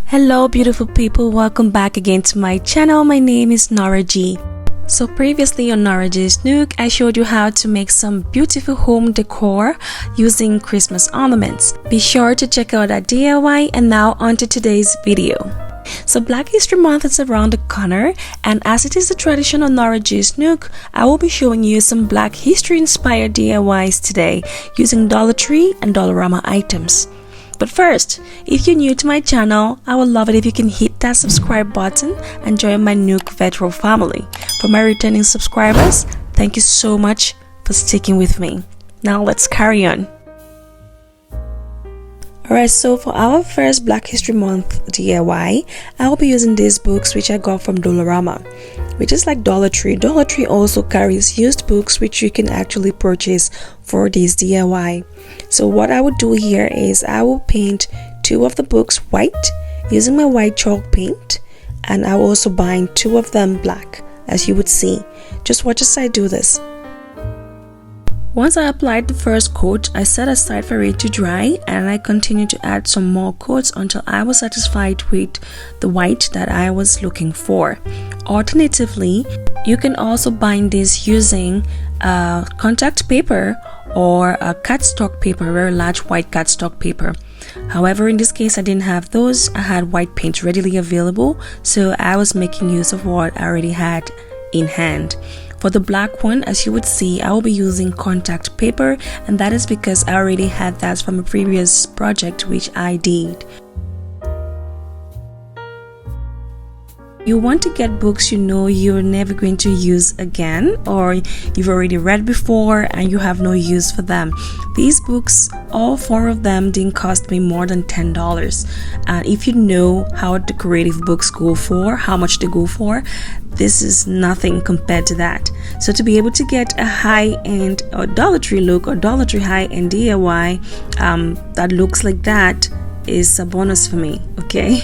Hello beautiful people, welcome back again to my channel. My name is Nora G. So previously on Nora G's Nook, I showed you how to make some beautiful home decor using Christmas ornaments. Be sure to check out that DIY, and now on to today's video. So Black History Month is around the corner, and as it is a tradition on Nora G's Nook, I will be showing you some Black History inspired DIYs today using Dollar Tree and Dollarama items. But first, if you're new to my channel, I would love it if you can hit that subscribe button and join my Nook Vetro family. For my returning subscribers, thank you so much for sticking with me. Now let's carry on. Alright, so for our first Black History Month DIY, I will be using these books which I got from Dollarama, which is like Dollar Tree. Dollar Tree also carries used books which you can actually purchase for this DIY. So what I would do here is I will paint two of the books white using my white chalk paint, and I will also bind two of them black, as you would see. Just watch as I do this. Once I applied the first coat, I set aside for it to dry, and I continued to add some more coats until I was satisfied with the white that I was looking for. Alternatively, you can also bind this using contact paper or a cardstock paper, very large white cardstock paper. However, in this case I didn't have those. I had white paint readily available, so I was making use of what I already had in hand. For the black one, as you would see, I will be using contact paper, and that is because I already had that from a previous project which I did. You want to get books you know you're never going to use again, or you've already read before and you have no use for them. These books, all four of them, didn't cost me more than $10. And if you know how decorative books go for, how much they go for, this is nothing compared to that. So to be able to get a high-end or Dollar Tree look or Dollar Tree high-end DIY that looks like that is a bonus for me, okay?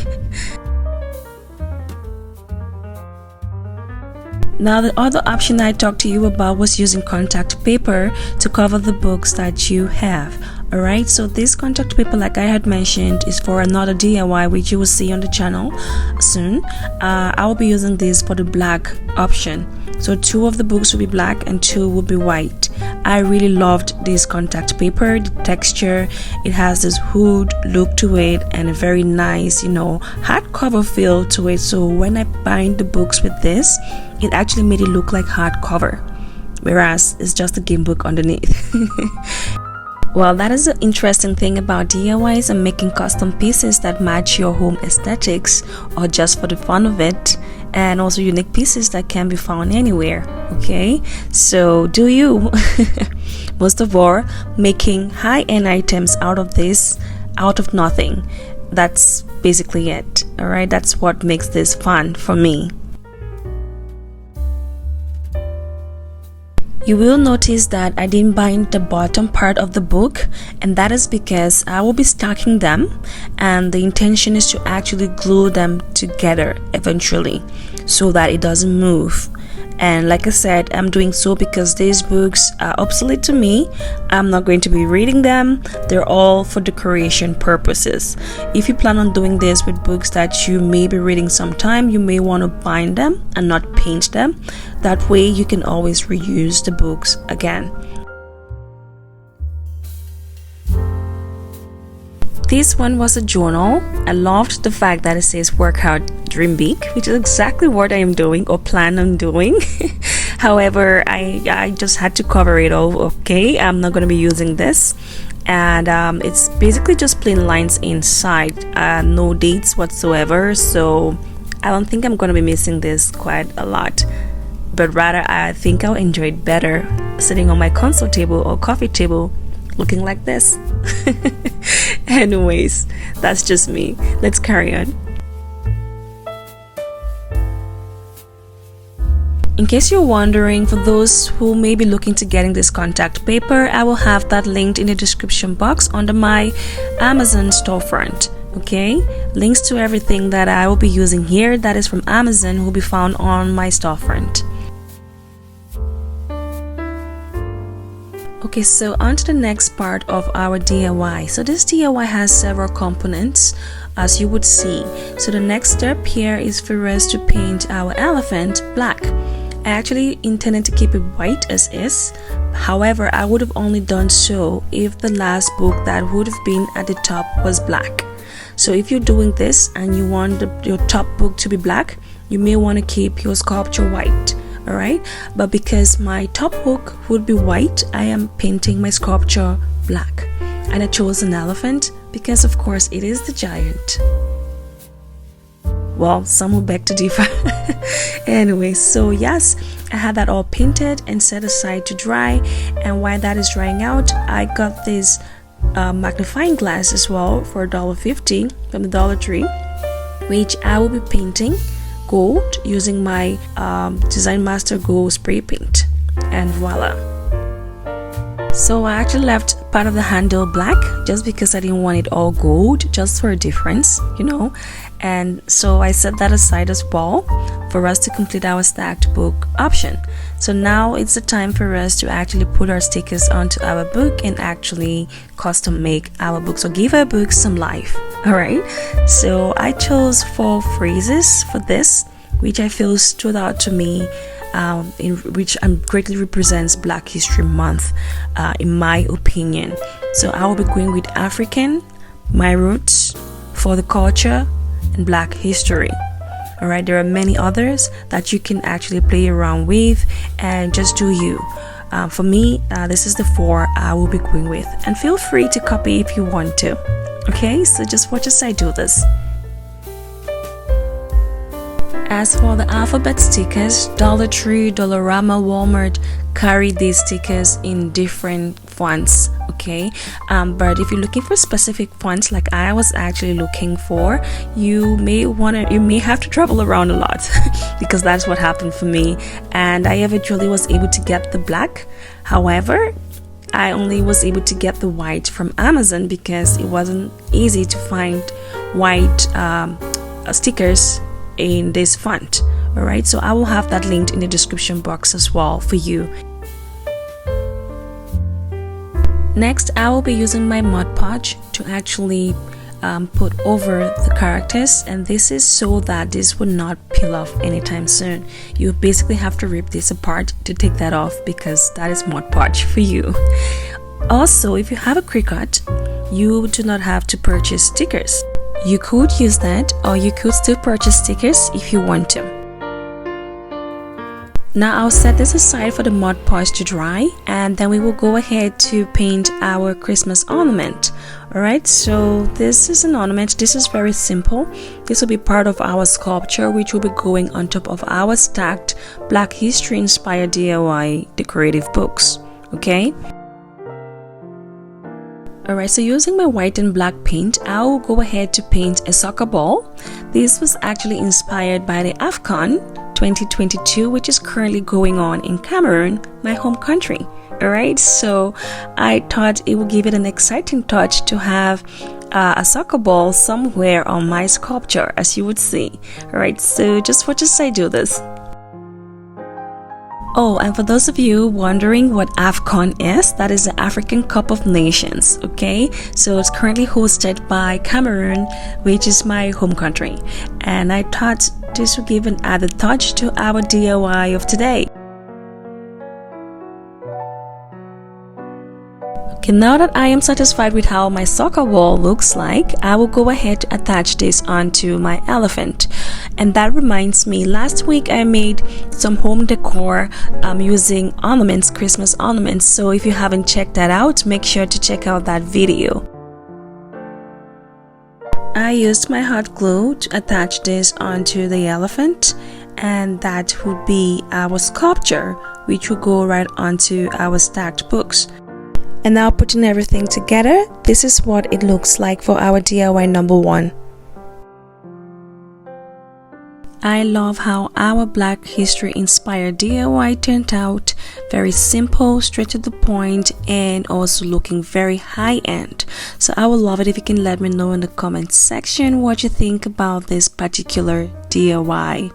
Now the other option I talked to you about was using contact paper to cover the books that you have. Alright, so this contact paper, like I had mentioned, is for another DIY which you will see on the channel soon. I will be using this for the black option. So two of the books will be black and two will be white. I really loved this contact paper, the texture. It has this wood look to it and a very nice, hardcover feel to it. So when I bind the books with this, it actually made it look like hardcover, whereas it's just a game book underneath. Well, that is the interesting thing about DIYs and making custom pieces that match your home aesthetics or just for the fun of it, and also unique pieces that can be found anywhere. Okay, so do you. Most of all, making high-end items out of nothing. That's basically it. Alright, that's what makes this fun for me. You will notice that I didn't bind the bottom part of the book, and that is because I will be stacking them, and the intention is to actually glue them together eventually so that it doesn't move. And like I said, I'm doing so because these books are obsolete to me. I'm not going to be reading them. They're all for decoration purposes. If you plan on doing this with books that you may be reading sometime, you may want to bind them and not paint them. That way you can always reuse the books again. This one was a journal. I loved the fact that it says work out, dream big, which is exactly what I am doing or plan on doing. However, I just had to cover it all. Okay, I'm not going to be using this, and it's basically just plain lines inside, no dates whatsoever, so I don't think I'm going to be missing this quite a lot, but rather I think I'll enjoy it better sitting on my console table or coffee table looking like this. Anyways, that's just me. Let's carry on. In case you're wondering, for those who may be looking to getting this contact paper, I will have that linked in the description box under my Amazon storefront. Okay, links to everything that I will be using here that is from Amazon will be found on my storefront. Okay, so on to the next part of our DIY. So this DIY has several components. as you would see. So the next step here is for us to paint our elephant black. I actually intended to keep it white as is. However, I would have only done so if the last book that would have been at the top was black. So if you're doing this and you want your top book to be black, you may want to keep your sculpture white. Alright, but because my top book would be white, I am painting my sculpture black. And I chose an elephant because of course it is the giant. Well, some will beg to differ. Anyway, so yes, I had that all painted and set aside to dry, and while that is drying out, I got this magnifying glass as well for $1.50 from the Dollar Tree, which I will be painting gold using my Design Master Gold spray paint, and voila. So I actually left part of the handle black just because I didn't want it all gold, just for a difference, you know. And so I set that aside as well for us to complete our stacked book option. So now it's the time for us to actually put our stickers onto our book and actually custom make our book, so give our book some life. Alright, so I chose 4 phrases for this, which I feel stood out to me, in which greatly represents Black History Month, in my opinion. So I will be going with African, my roots, for the culture, and Black history. Alright, there are many others that you can actually play around with and just do you. For me, this is the 4 I will be going with, and feel free to copy if you want to. Okay, so just watch as I do this. As for the alphabet stickers, Dollar Tree, Dollarama, Walmart carry these stickers in different fonts, okay, but if you're looking for specific fonts like I was actually looking for, you may have to travel around a lot because that's what happened for me, and I eventually was able to get the black. However, I only was able to get the white from Amazon because it wasn't easy to find white stickers in this font. Alright, so I will have that linked in the description box as well for you. Next, I will be using my Mod Podge to actually put over the characters, and this is so that this will not peel off anytime soon. You basically have to rip this apart to take that off because that is Mod Podge for you. Also, if you have a Cricut, you do not have to purchase stickers. You could use that, or you could still purchase stickers if you want to. Now I'll set this aside for the Mod Podge to dry, and then we will go ahead to paint our Christmas ornament. Alright, so this is an ornament. This is very simple. This will be part of our sculpture, which will be going on top of our stacked Black History inspired DIY decorative books. Okay. Alright, so using my white and black paint, I will go ahead to paint a soccer ball. This was actually inspired by the AFCON 2022, which is currently going on in Cameroon, my home country. Alright, so I thought it would give it an exciting touch to have a soccer ball somewhere on my sculpture, as you would see. Alright, so just watch as I do this. Oh, and for those of you wondering what AFCON is, that is the African Cup of Nations, okay? So it's currently hosted by Cameroon, which is my home country. And I thought this would give an added touch to our DIY of today. Okay, now that I am satisfied with how my soccer ball looks like, I will go ahead to attach this onto my elephant. And that reminds me, last week I made some home decor using ornaments, Christmas ornaments. So if you haven't checked that out, make sure to check out that video. I used my hot glue to attach this onto the elephant, and that would be our sculpture, which will go right onto our stacked books. And now putting everything together, this is what it looks like for our DIY number 1. I love how our Black History inspired DIY turned out. Very simple, straight to the point, and also looking very high-end. So I would love it if you can let me know in the comment section what you think about this particular DIY.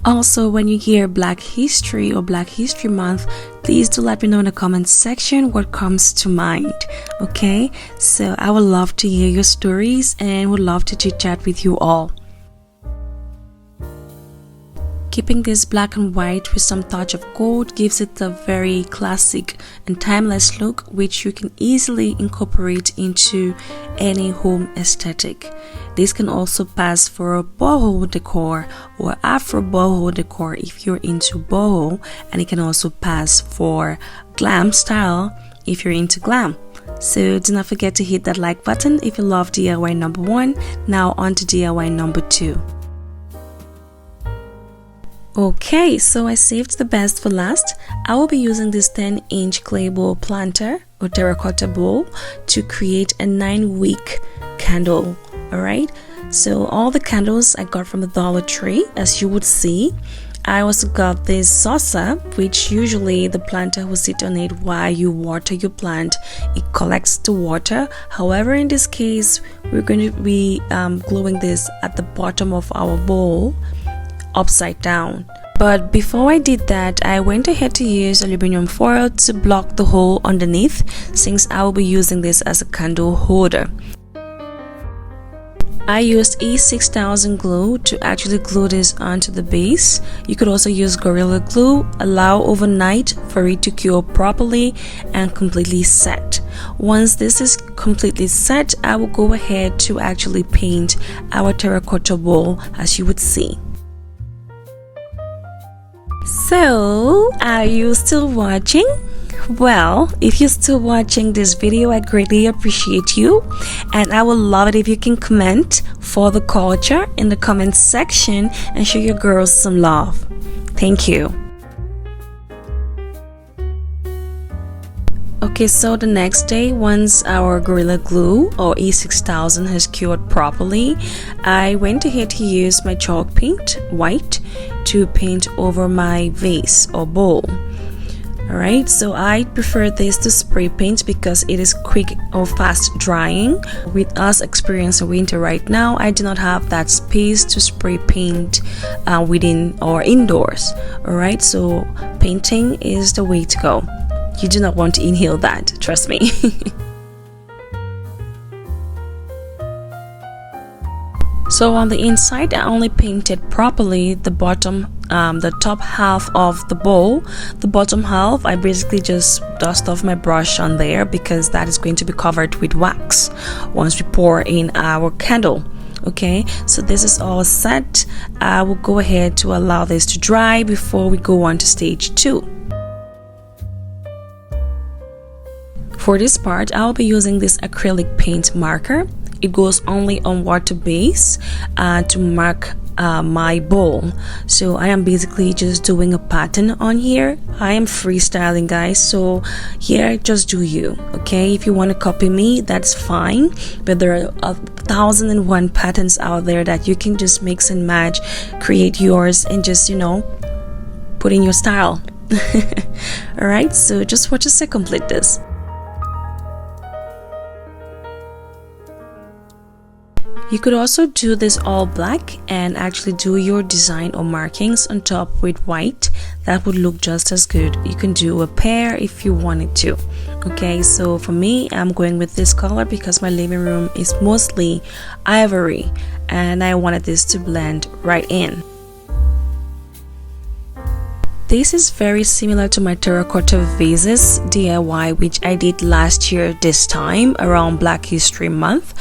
Also, when you hear Black History or Black History Month, Please do let me know in the comment section what comes to mind. Okay, so I would love to hear your stories and would love to chit chat with you all. Keeping this black and white with some touch of gold gives it a very classic and timeless look, which you can easily incorporate into any home aesthetic. This can also pass for a boho decor or Afro boho decor if you're into boho, and it can also pass for glam style if you're into glam. So do not forget to hit that like button if you love DIY number 1. Now on to DIY number 2. Okay, so I saved the best for last. I will be using this 10-inch clay bowl planter or terracotta bowl to create a 9-wick candle. Alright, so all the candles I got from the Dollar Tree, as you would see. I also got this saucer, which usually the planter will sit on it while you water your plant. It collects the water. However, in this case, we're going to be gluing this at the bottom of our bowl upside down. But before I did that, I went ahead to use aluminum foil to block the hole underneath, since I will be using this as a candle holder. I used E6000 glue to actually glue this onto the base. You could also use Gorilla Glue. Allow overnight for it to cure properly and completely set. Once this is completely set, I will go ahead to actually paint our terracotta bowl, as you would see. So, are you still watching? Well, if you're still watching this video, I greatly appreciate you, and I would love it if you can comment for the culture in the comment section and show your girls some love. Thank you. Okay, so the next day, once our Gorilla Glue or E6000 has cured properly, I went ahead to use my chalk paint, white, to paint over my vase or bowl. Alright, so I prefer this to spray paint because it is quick or fast drying. With us experiencing winter right now, I do not have that space to spray paint within or indoors. Alright, so painting is the way to go. You do not want to inhale that, trust me. So on the inside, I only painted properly the bottom, the top half of the bowl. The bottom half, I basically just dust off my brush on there because that is going to be covered with wax once we pour in our candle. Okay, so this is all set. I will go ahead to allow this to dry before we go on to stage 2. For this part, I'll be using this acrylic paint marker. It goes only on water base to mark my bowl. So I am basically just doing a pattern on here. I am freestyling, guys, so here just do you. Okay, if you want to copy me, that's fine, but there are 1,001 patterns out there that you can just mix and match, create yours, and just, you know, put in your style. All right, so just watch us complete this. You could also do this all black and actually do your design or markings on top with white. That would look just as good. You can do a pair if you wanted to. Okay, so for me, I'm going with this color because my living room is mostly ivory and I wanted this to blend right in. This is very similar to my terracotta vases DIY, which I did last year this time around Black History Month.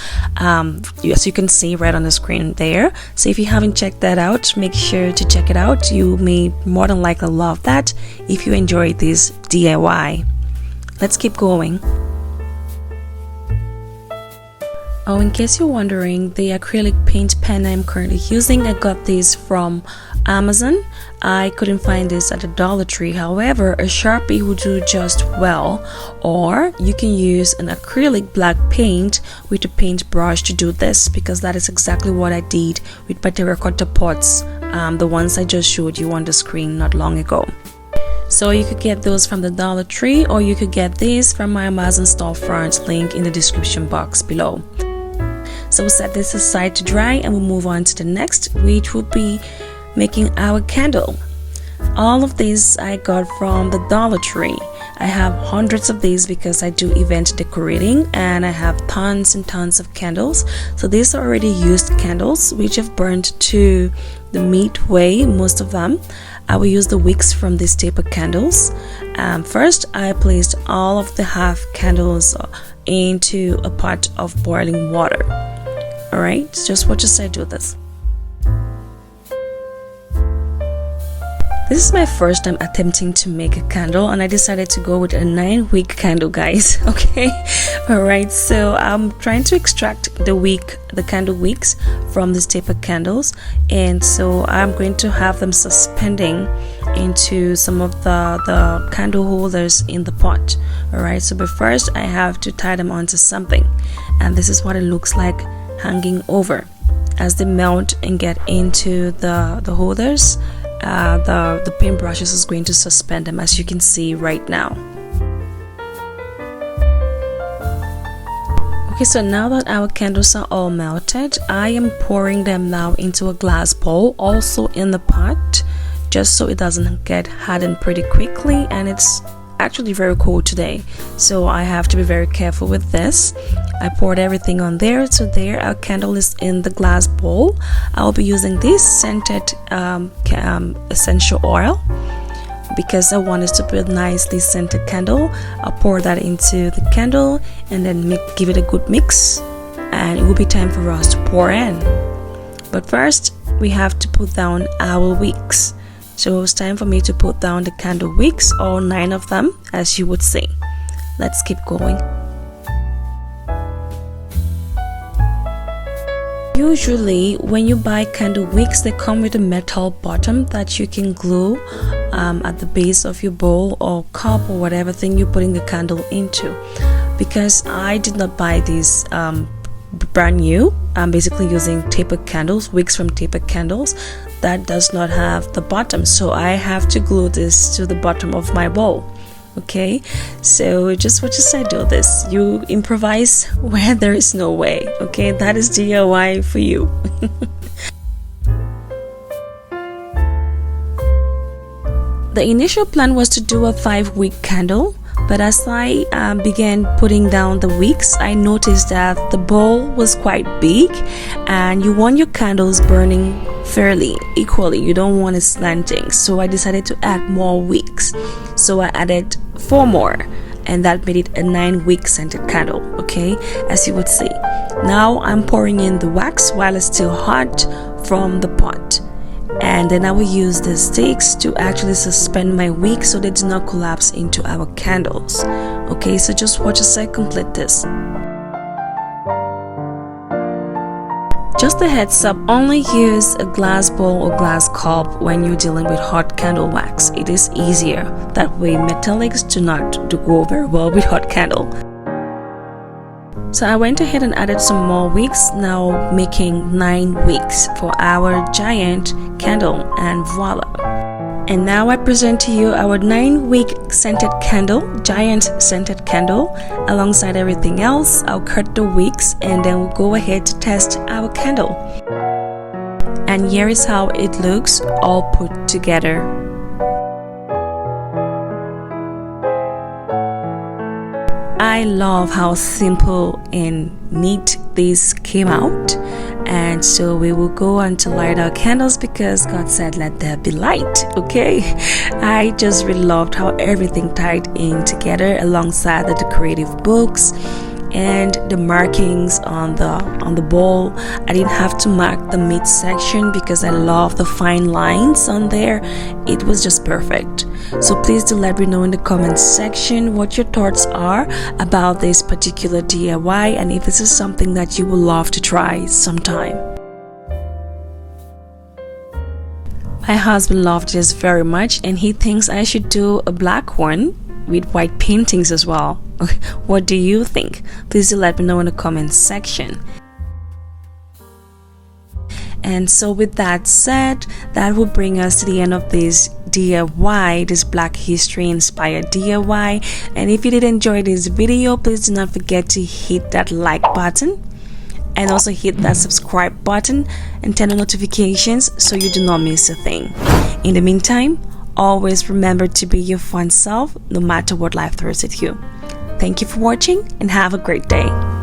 Yes, you can see right on the screen there. So if you haven't checked that out, make sure to check it out. You may more than likely love that if you enjoyed this DIY. Let's keep going. Oh, in case you're wondering, the acrylic paint pen I'm currently using, I got this from Amazon. I couldn't find this at the Dollar Tree. However, a Sharpie would do just well, or you can use an acrylic black paint with a paintbrush to do this, because that is exactly what I did with my terracotta pots, the ones I just showed you on the screen not long ago. So you could get those from the Dollar Tree, or you could get these from my Amazon storefront, link in the description box below. So we'll set this aside to dry and we'll move on to the next, which will be making our candle. All of these I got from the Dollar Tree. I have hundreds of these because I do event decorating, and I have tons and tons of candles. So these are already used candles which have burned to the midway, most of them. I will use the wicks from these taper candles. First, I placed all of the half candles into a pot of boiling water. Alright, just watch as I do this. This is my first time attempting to make a candle, and I decided to go with a 9-wick candle, guys. Okay, alright, so I'm trying to extract the candle wicks from these taper candles, and so I'm going to have them suspending into some of the candle holders in the pot. Alright, so but first I have to tie them onto something, and this is what it looks like hanging over. As they melt and get into the holders, the paint brushes is going to suspend them, as you can see right now. Okay, so now that our candles are all melted, I am pouring them now into a glass bowl, also in the pot, just so it doesn't get hardened pretty quickly. And it's actually very cold today, so I have to be very careful with this. I poured everything on there. So there, our candle is in the glass bowl. I'll be using this scented essential oil because I wanted to put a nicely scented candle. I'll pour that into the candle and then give it a good mix, and it will be time for us to pour in. But first, we have to put down our wicks. So it was time for me to put down the candle wicks, all 9 of them, as you would see. Let's keep going. Usually when you buy candle wicks, they come with a metal bottom that you can glue at the base of your bowl or cup or whatever thing you're putting the candle into. Because I did not buy these brand new, I'm basically using taper candles, wicks from taper candles that does not have the bottom, so I have to glue this to the bottom of my bowl. Okay, so just watch as I do this. You improvise where there is no way. Okay, that is DIY for you. The initial plan was to do a 5-wick candle, but as I began putting down the wicks, I noticed that the bowl was quite big, and you want your candles burning fairly equally. You don't want it slanting, so I decided to add more wicks. So I added 4 more, and that made it a 9-wick scented candle. Okay, as you would see. Now I'm pouring in the wax while it's still hot from the pot, and then I will use the sticks to actually suspend my wick so they do not collapse into our candles. Okay, so just watch as I complete this. Just a heads up, only use a glass bowl or glass cup when you're dealing with hot candle wax. It is easier. That way metallics do not go very well with hot candle. So I went ahead and added some more wicks, now making 9 wicks for our giant candle, and voila. And now I present to you our 9-wick scented candle, giant scented candle. Alongside everything else, I'll cut the wicks and then we'll go ahead to test our candle. And here is how it looks all put together. I love how simple and neat this came out. And so we will go on to light our candles because God said let there be light. Okay, I just really loved how everything tied in together alongside the decorative books and the markings on the bowl. I didn't have to mark the midsection because I love the fine lines on there. It was just perfect. So please do let me know in the comments section what your thoughts are about this particular DIY, and if this is something that you would love to try sometime. My husband loved this very much, and he thinks I should do a black one with white paintings as well. What do you think? Please do let me know in the comments section. And so with that said, that will bring us to the end of this DIY, this Black History inspired DIY. And if you did enjoy this video, please do not forget to hit that like button and also hit that subscribe button and turn on notifications so you do not miss a thing. In the meantime, always remember to be your fun self no matter what life throws at you. Thank you for watching and have a great day.